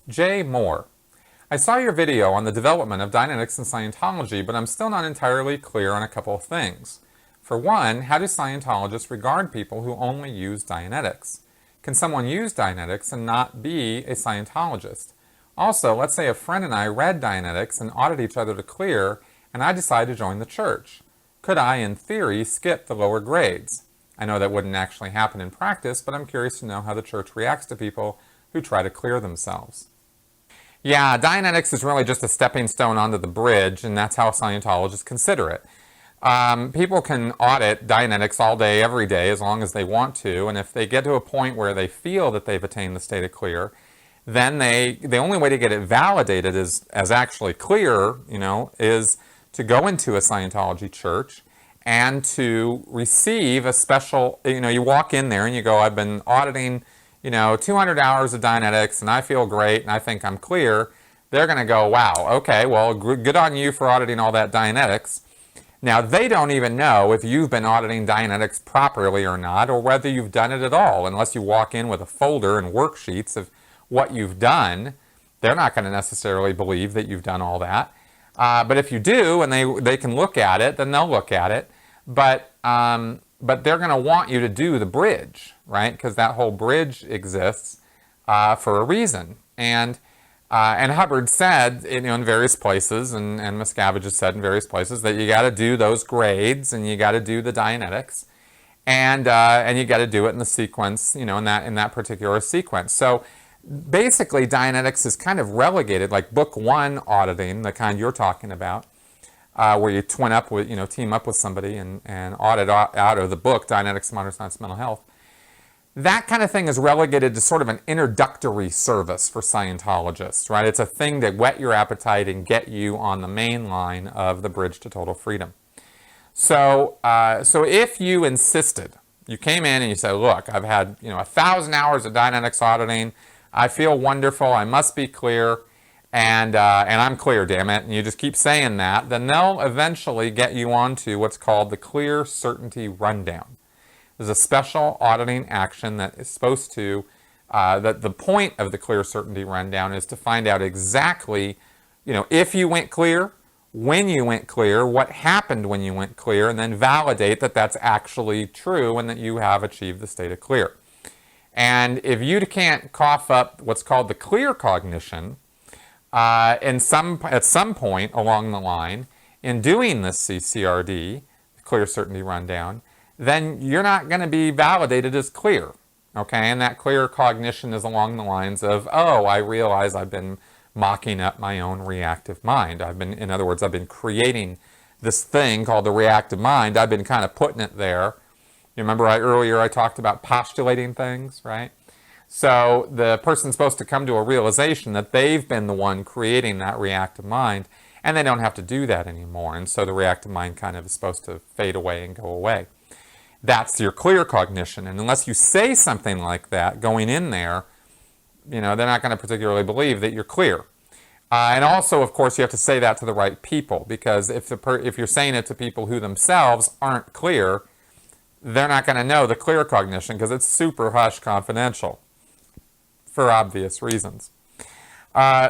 Jay Moore. I saw your video on the development of Dianetics and Scientology, but I'm still not entirely clear on a couple of things. For one, how do Scientologists regard people who only use Dianetics? Can someone use Dianetics and not be a Scientologist? Also, let's say a friend and I read Dianetics and audit each other to clear, and I decide to join the church. Could I, in theory, skip the lower grades? I know that wouldn't actually happen in practice, but I'm curious to know how the church reacts to people who try to clear themselves. Yeah, Dianetics is really just a stepping stone onto the bridge, and that's how Scientologists consider it. People can audit Dianetics all day, every day, as long as they want to, and if they get to a point where they feel that they've attained the state of clear, then the only way to get it validated as actually clear, is to go into a Scientology church and to receive a special, you walk in there and you go, I've been auditing 200 hours of Dianetics and I feel great and I think I'm clear. They're going to go, wow, okay, well, good on you for auditing all that Dianetics. Now, they don't even know if you've been auditing Dianetics properly or not, or whether you've done it at all. Unless you walk in with a folder and worksheets of what you've done, they're not going to necessarily believe that you've done all that. But if you do, and they can look at it, then they'll look at it. But they're going to want you to do the bridge, right? Because that whole bridge exists for a reason. And Hubbard said, in various places, and Miscavige has said in various places, that you got to do those grades, and you got to do the Dianetics, and you got to do it in the sequence, in that particular sequence. So basically, Dianetics is kind of relegated, like book one auditing, the kind you're talking about, where you team up with somebody and audit out of the book, Dianetics, Modern Science, Mental Health. That kind of thing is relegated to sort of an introductory service for Scientologists, right? It's a thing to whet your appetite and get you on the main line of the bridge to total freedom. So if you insisted, you came in and you said, look, I've had 1,000 hours of Dianetics auditing, I feel wonderful, I must be clear, and I'm clear, damn it, and you just keep saying that, then they'll eventually get you onto what's called the Clear Certainty Rundown. There's a special auditing action that is supposed to, that the point of the Clear Certainty Rundown is to find out exactly, if you went clear, when you went clear, what happened when you went clear, and then validate that that's actually true and that you have achieved the state of clear. And if you can't cough up what's called the clear cognition, at some point along the line, in doing this CCRD, the Clear Certainty Rundown, then you're not going to be validated as clear, okay? And that clear cognition is along the lines of, oh, I realize I've been mocking up my own reactive mind. In other words, I've been creating this thing called the reactive mind. I've been kind of putting it there. You remember earlier I talked about postulating things, right? So the person's supposed to come to a realization that they've been the one creating that reactive mind, and they don't have to do that anymore. And so the reactive mind kind of is supposed to fade away and go away. That's your clear cognition. And unless you say something like that going in there, they're not going to particularly believe that you're clear. And also, of course, you have to say that to the right people, because if you're saying it to people who themselves aren't clear, they're not going to know the clear cognition because it's super hush confidential for obvious reasons.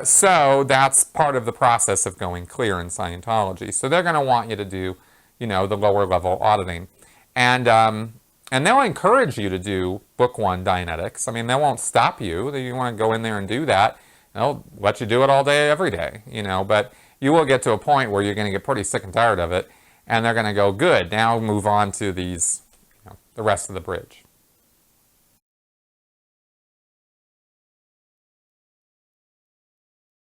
So that's part of the process of going clear in Scientology. So they're going to want you to do, the lower level auditing. And they'll encourage you to do book one Dianetics. I mean, they won't stop you. You want to go in there and do that, they'll let you do it all day, every day, But you will get to a point where you're going to get pretty sick and tired of it, and they're going to go, good, now move on to these, the rest of the bridge.